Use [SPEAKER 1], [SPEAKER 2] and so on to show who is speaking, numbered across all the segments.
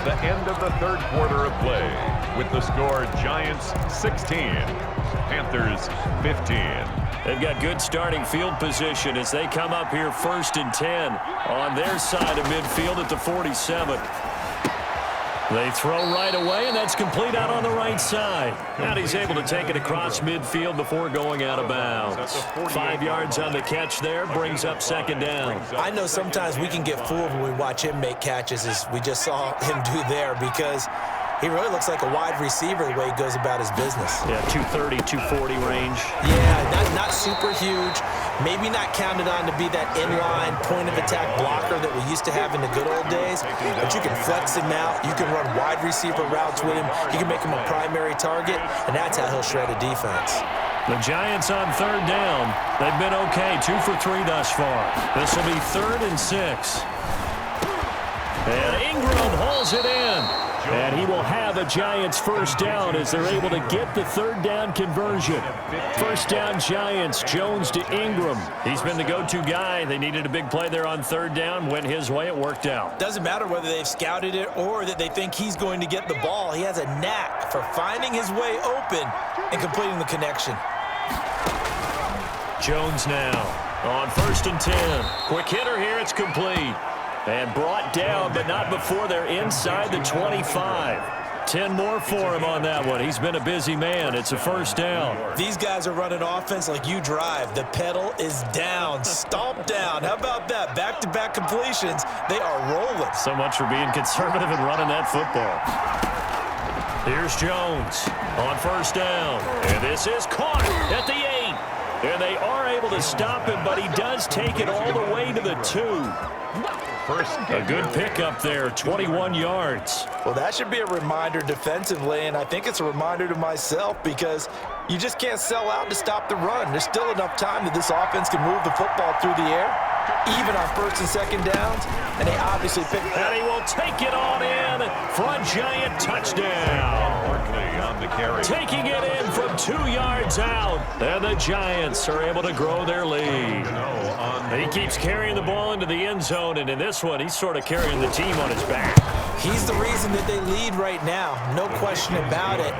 [SPEAKER 1] the end of the third quarter of play with the score Giants 16, Panthers 15.
[SPEAKER 2] They've got good starting field position as they come up here 1st and 10 on their side of midfield at the 47. They throw right away, and that's complete out on the right side. And he's able to take it across midfield before going out of bounds. 5 yards on the catch there, brings up 2nd down.
[SPEAKER 3] I know sometimes we can get fooled when we watch him make catches, as we just saw him do there, because he really looks like a wide receiver the way he goes about his business.
[SPEAKER 2] Yeah, 230, 240 range.
[SPEAKER 3] Yeah, not super huge. Maybe not counted on to be that inline point-of-attack blocker that we used to have in the good old days. But you can flex him out. You can run wide receiver routes with him. You can make him a primary target, and that's how he'll shred a defense.
[SPEAKER 2] The Giants on 3rd down. They've been okay, 2 for 3 thus far. This will be 3rd and 6. And Ingram hauls it in. And he will have a Giants 1st down as they're able to get the 3rd down conversion. 1st down Giants, Jones to Ingram. He's been the go-to guy. They needed a big play there on 3rd down. Went his way, it worked out.
[SPEAKER 3] Doesn't matter whether they've scouted it or that they think he's going to get the ball. He has a knack for finding his way open and completing the connection.
[SPEAKER 2] Jones now on 1st and 10. Quick hitter here, it's complete. And brought down, but not before they're inside the 25. 10 more for him on that one. He's been a busy man. It's a 1st down.
[SPEAKER 3] These guys are running offense like you drive. The pedal is down, stomp down. How about that? Back-to-back completions. They are rolling.
[SPEAKER 2] So much for being conservative and running that football. Here's Jones on 1st down. And this is caught at the 8. And they are able to stop him, but he does take it all the way to the 2. A good pickup there, 21 yards.
[SPEAKER 3] Well, that should be a reminder defensively, and I think it's a reminder to myself because you just can't sell out to stop the run. There's still enough time that this offense can move the football through the air, even on 1st and 2nd downs, and they obviously pick it up.
[SPEAKER 2] And he will take it on in for a Giant touchdown.
[SPEAKER 1] On the carry.
[SPEAKER 2] Taking it in from 2 yards out, and the Giants are able to grow their lead. He keeps carrying the ball into the end zone, and in this one, he's sort of carrying the team on his back.
[SPEAKER 3] He's the reason that they lead right now, no question about it.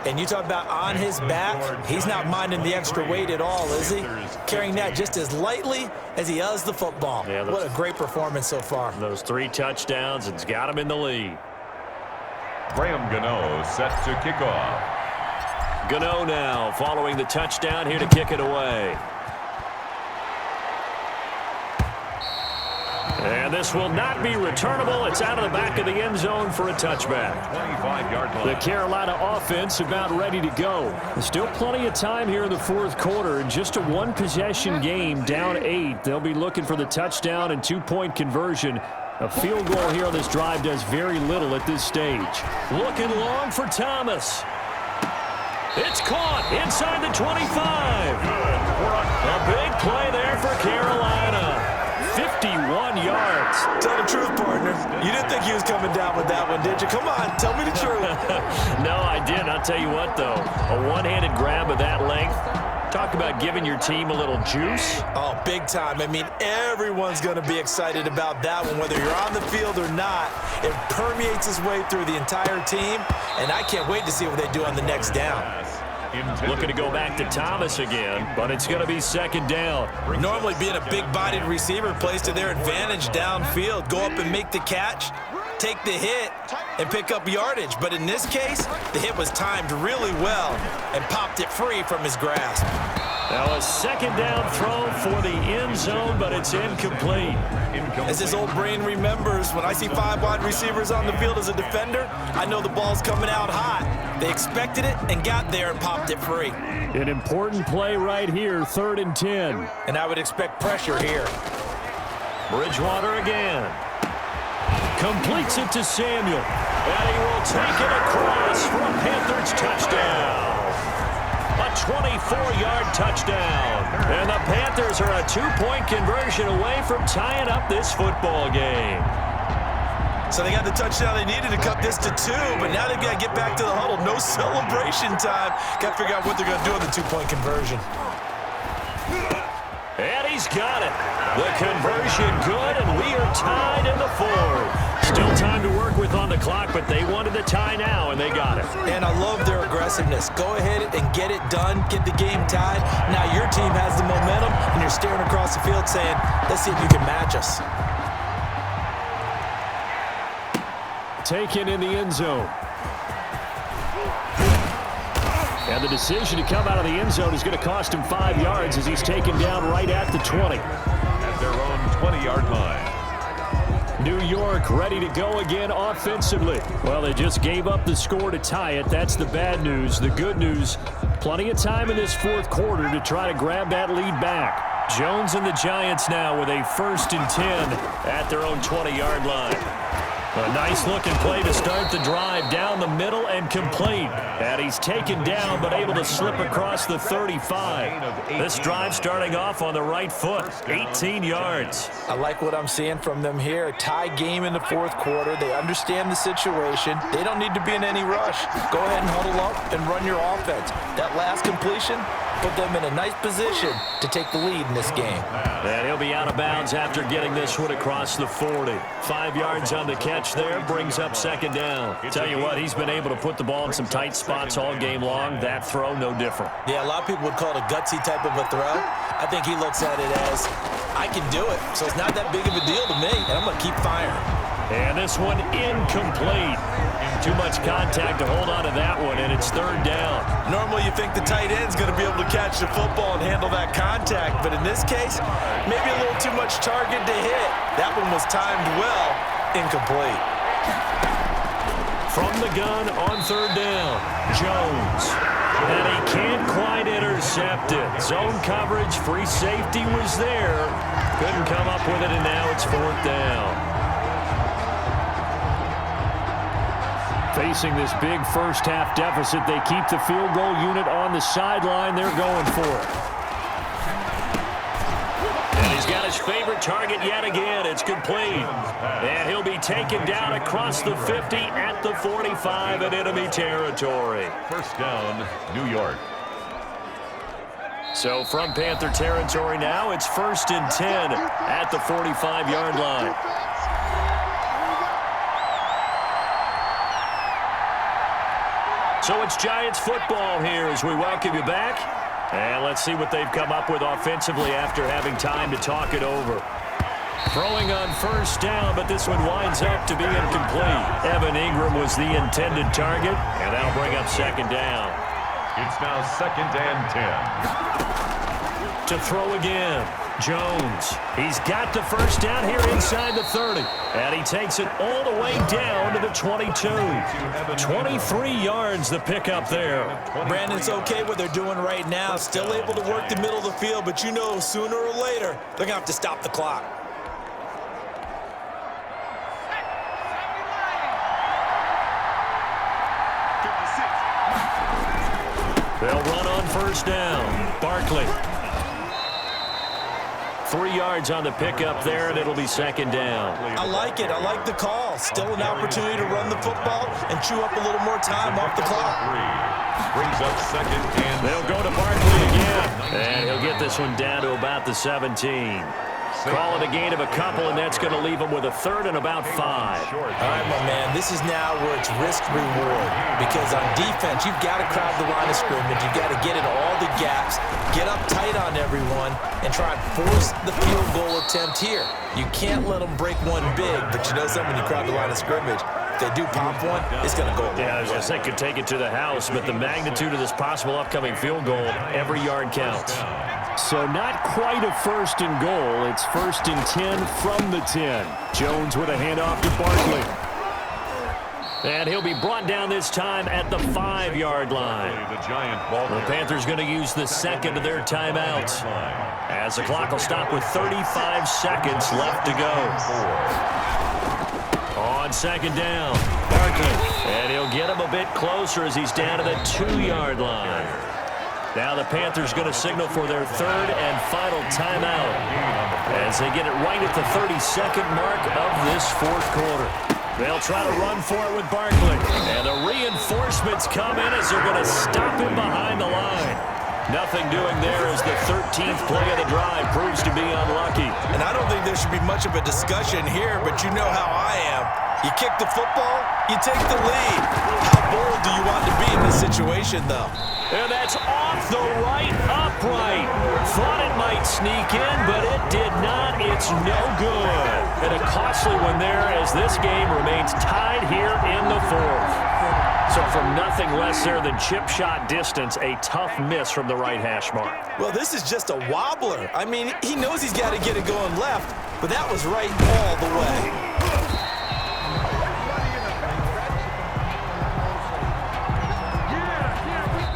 [SPEAKER 3] And you talk about on his back, he's not minding the extra weight at all, is he? Carrying that just as lightly as he does the football. Yeah, what a great performance so far.
[SPEAKER 2] Those 3 touchdowns, it's got him in the lead.
[SPEAKER 1] Graham Gano set to kick off.
[SPEAKER 2] Gano now following the touchdown here to kick it away. And this will not be returnable. It's out of the back of the end zone for a touchback.
[SPEAKER 1] 25-yard line.
[SPEAKER 2] The Carolina offense about ready to go. There's still plenty of time here in the 4th quarter. Just a 1-possession game, down 8. They'll be looking for the touchdown and 2-point conversion. A field goal here on this drive does very little at this stage. Looking long for Thomas. It's caught inside the 25. A big play there for Carolina. 51 yards.
[SPEAKER 3] Tell the truth, partner. You didn't think he was coming down with that one, did you? Come on, tell me the truth.
[SPEAKER 2] No, I didn't. I'll tell you what, though. A one-handed grab of that length. Talk about giving your team a little juice.
[SPEAKER 3] Oh, big time. I mean, everyone's going to be excited about that one, whether you're on the field or not. It permeates its way through the entire team, and I can't wait to see what they do on the next down.
[SPEAKER 2] Looking to go back to Thomas again, but it's going to be 2nd down.
[SPEAKER 3] Normally being a big-bodied receiver plays to their advantage downfield. Go up and make the catch, take the hit, and pick up yardage. But in this case, the hit was timed really well and popped it free from his grasp.
[SPEAKER 2] Now a 2nd down throw for the end zone, but it's incomplete.
[SPEAKER 3] As his old brain remembers, when I see 5 wide receivers on the field as a defender, I know the ball's coming out hot. They expected it and got there and popped it free.
[SPEAKER 2] An important play right here, 3rd and 10.
[SPEAKER 3] And I would expect pressure here.
[SPEAKER 2] Bridgewater again. Completes it to Samuel. And he will take it across for a Panthers touchdown. A 24-yard touchdown. And the Panthers are a 2-point conversion away from tying up this football game.
[SPEAKER 3] So they got the touchdown they needed to cut this to 2, but now they've got to get back to the huddle. No celebration time. Got to figure out what they're going to do on the 2-point conversion.
[SPEAKER 2] And he's got it. The conversion good, and we are tied in the 4th. Still time to work with on the clock, but they wanted the tie now, and they got it.
[SPEAKER 3] And I love their aggressiveness. Go ahead and get it done, get the game tied. Now your team has the momentum, and you're staring across the field saying, let's see if you can match us.
[SPEAKER 2] Taken in the end zone. And the decision to come out of the end zone is going to cost him 5 yards as he's taken down right at the 20.
[SPEAKER 1] At their own 20-yard line.
[SPEAKER 2] New York ready to go again offensively. Well, they just gave up the score to tie it. That's the bad news. The good news, plenty of time in this fourth quarter to try to grab that lead back. Jones and the Giants now with a 1st and 10 at their own 20-yard line. A nice-looking play to start the drive down the middle and complete. And he's taken down but able to slip across the 35. This drive starting off on the right foot, 18 yards.
[SPEAKER 3] I like what I'm seeing from them here. A tie game in the fourth quarter. They understand the situation. They don't need to be in any rush. Go ahead and huddle up and run your offense. That last completion put them in a nice position to take the lead in this game.
[SPEAKER 2] And he'll be out of bounds after getting this one across the 40. 5 yards on the catch there, brings up 2nd down. Tell you what, he's been able to put the ball in some tight spots all game long. That throw, no different.
[SPEAKER 3] Yeah, a lot of people would call it a gutsy type of a throw. I think he looks at it as, I can do it, so it's not that big of a deal to me, and I'm going to keep firing.
[SPEAKER 2] And this one incomplete. Too much contact to hold on to that one, and it's 3rd down.
[SPEAKER 3] Normally you think the tight end's going to be able to catch the football and handle that contact, but in this case, maybe a little too much target to hit. That one was timed well, incomplete.
[SPEAKER 2] From the gun on 3rd down, Jones. And he can't quite intercept it. Zone coverage, free safety was there. Couldn't come up with it, and now it's 4th down. Facing this big first-half deficit, they keep the field goal unit on the sideline. They're going for it. And he's got his favorite target yet again. It's complete. And he'll be taken down across the 50 at the 45 in enemy territory.
[SPEAKER 1] 1st down, New York.
[SPEAKER 2] So from Panther territory now, it's 1st and 10 at the 45-yard line. So it's Giants football here as we welcome you back. And let's see what they've come up with offensively after having time to talk it over. Throwing on 1st down, but this one winds up to be incomplete. Evan Ingram was the intended target, and that'll bring up 2nd down.
[SPEAKER 1] It's now 2nd and 10.
[SPEAKER 2] To throw again, Jones. He's got the 1st down here inside the 30. And he takes it all the way down to the 22. 23 yards the pickup there.
[SPEAKER 3] Brandon, it's okay what they're doing right now. Still able to work the middle of the field, but you know sooner or later they're going to have to stop the clock.
[SPEAKER 2] They'll run on 1st down. Barkley. 3 yards on the pickup there, and it'll be 2nd down.
[SPEAKER 3] I like it. I like the call. Still an opportunity to run the football and chew up a little more time off the clock.
[SPEAKER 1] Brings up 2nd and
[SPEAKER 2] they'll go to Barkley again. And he'll get this one down to about the 17. Call it a gain of a couple, and that's going to leave him with a 3rd and about 5.
[SPEAKER 3] All right, my man, this is now where it's risk-reward. Because on defense, you've got to crowd the line of scrimmage. You've got to get in all the gaps, get up tight on everyone, and try and force the field goal attempt here. You can't let them break one big, but you know something, when you crowd the line of scrimmage, if they do pop one, it's going to go away.
[SPEAKER 2] Yeah, I was going to say could take it to the house, but the magnitude of this possible upcoming field goal, every yard counts. So not quite a 1st and goal. It's 1st and 10 from the 10. Jones with a handoff to Barkley. And he'll be brought down this time at the 5-yard line. The Panthers going to use the 2nd of their timeouts, as the clock will stop with 35 seconds left to go. On 2nd down, Barkley. And he'll get him a bit closer as he's down to the 2-yard line. Now the Panthers going to signal for their 3rd and final timeout as they get it right at the 32nd mark of this 4th quarter. They'll try to run for it with Barkley. And the reinforcements come in as they're going to stop him behind the line. Nothing doing there as the 13th play of the drive proves to be unlucky.
[SPEAKER 3] And I don't think there should be much of a discussion here, but you know how I am. You kick the football, you take the lead. How bold do you want to be in this situation, though?
[SPEAKER 2] And that's off the right upright. Thought it might sneak in, but it did not. It's no good. And a costly one there as this game remains tied here in the fourth. So from nothing less there than chip shot distance, a tough miss from the right hash mark.
[SPEAKER 3] Well, this is just a wobbler. I mean, he knows he's got to get it going left, but that was right all the way.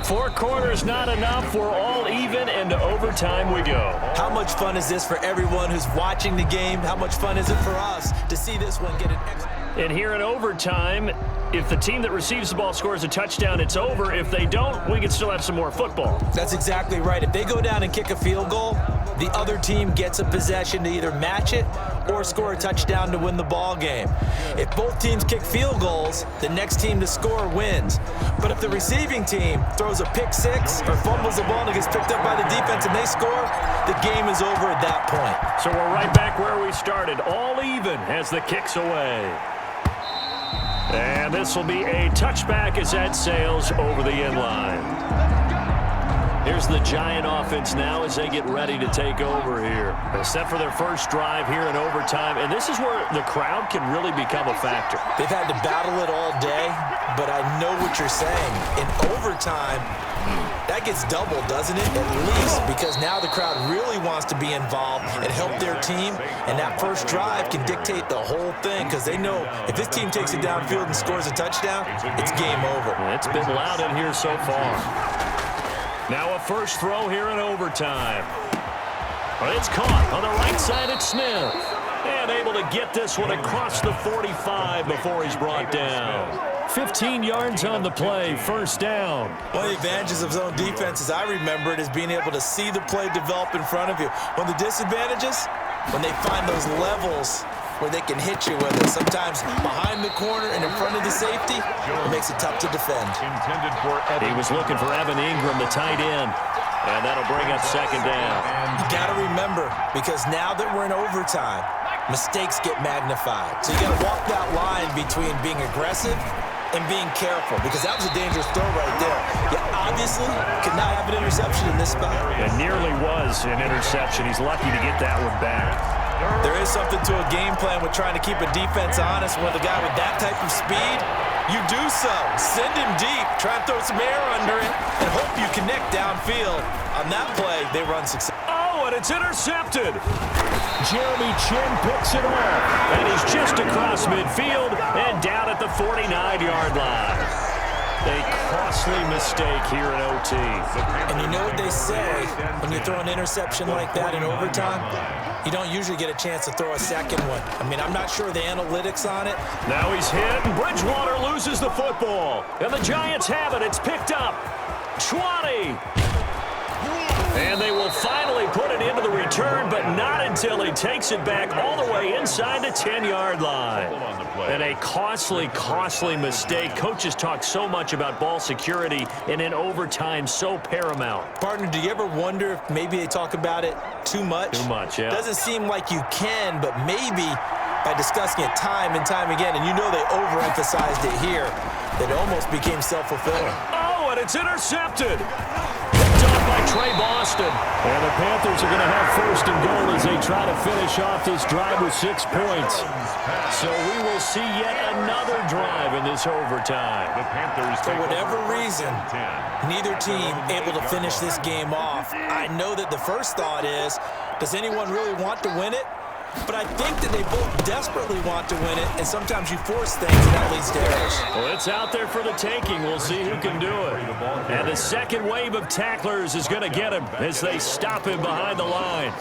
[SPEAKER 2] 4 quarters not enough. We're all even, and to overtime we go.
[SPEAKER 3] How much fun is this for everyone who's watching the game? How much fun is it for us to see this one get an extra?
[SPEAKER 2] And here in overtime, if the team that receives the ball scores a touchdown, it's over. If they don't, we can still have some more football.
[SPEAKER 3] That's exactly right. If they go down and kick a field goal, the other team gets a possession to either match it or score a touchdown to win the ball game. If both teams kick field goals, the next team to score wins. But if the receiving team throws a pick six or fumbles the ball and it gets picked up by the defense and they score, the game is over at that point.
[SPEAKER 2] So we're right back where we started, all even as the kick's away. And this will be a touchback as that sails over the end line. Here's the Giant offense now as they get ready to take over here. They're set for their first drive here in overtime, and this is where the crowd can really become a factor.
[SPEAKER 3] They've had to battle it all day, but I know what you're saying. In overtime, that gets doubled, doesn't it? At least, because now the crowd really wants to be involved and help their team, and that first drive can dictate the whole thing because they know if this team takes it downfield and scores a touchdown, it's game over.
[SPEAKER 2] It's been loud in here so far. Now a first throw here in overtime. It's caught on the right side at Smith. And able to get this one across the 45 before he's brought down. 15 yards on the play, first down.
[SPEAKER 3] One of the advantages of zone defense, as I remember it, is being able to see the play develop in front of you. One of the disadvantages, when they find those levels where they can hit you with it. Sometimes behind the corner and in front of the safety, it makes it tough to defend.
[SPEAKER 2] He was looking for Evan Ingram, the tight end, and that'll bring up second down.
[SPEAKER 3] You got to remember, because now that we're in overtime, mistakes get magnified. So you got to walk that line between being aggressive and being careful, because that was a dangerous throw right there. You obviously could not have an interception in this spot.
[SPEAKER 2] It nearly was an interception. He's lucky to get that one back.
[SPEAKER 3] There is something to a game plan with trying to keep a defense honest. With a guy with that type of speed, you do so. Send him deep, try and throw some air under it, and hope you connect downfield. On that play, they run success.
[SPEAKER 2] Oh, and it's intercepted. Jeremy Chin picks it off, and he's just across midfield and down at the 49-yard line. A costly mistake here in OT.
[SPEAKER 3] And you know what they say, when you throw an interception like that in overtime, you don't usually get a chance to throw a second one. I mean, I'm not sure the analytics on it.
[SPEAKER 2] Now he's hit, and Bridgewater loses the football. And the Giants have it. It's picked up. 20. And they will finally put it into the return, but not until he takes it back all the way inside the 10-yard line. And a costly, costly mistake. Coaches talk so much about ball security, and in overtime, so paramount.
[SPEAKER 3] Partner, do you ever wonder if maybe they talk about it too much?
[SPEAKER 2] Too much, yeah.
[SPEAKER 3] Doesn't seem like you can, but maybe by discussing it time and time again, and you know they overemphasized it here, that it almost became self-fulfilling.
[SPEAKER 2] Oh, and it's intercepted. Picked off by Trey Boston. And the Panthers are going to have first and goal as they try to finish off this drive with 6 points. So we will see yet another drive in this overtime.
[SPEAKER 3] For whatever reason, neither team able to finish this game off. I know that the first thought is, does anyone really want to win it? But I think that they both desperately want to win it, and sometimes you force things, and that leads to errors.
[SPEAKER 2] Well, it's out there for the taking. We'll see who can do it. And the second wave of tacklers is going to get him as they stop him behind the line.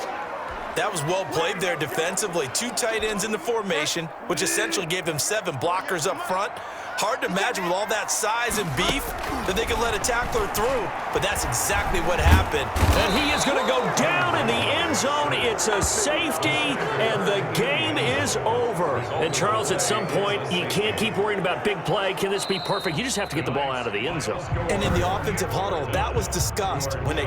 [SPEAKER 3] That was well played there defensively. 2 tight ends in the formation, which essentially gave them 7 blockers up front. Hard to imagine with all that size and beef that they could let a tackler through, but that's exactly what happened.
[SPEAKER 2] And he is going to go down in the end zone. It's a safety, and the game is over. And, Charles, at some point, you can't keep worrying about big play. Can this be perfect? You just have to get the ball out of the end zone.
[SPEAKER 3] And in the offensive huddle, that was discussed when they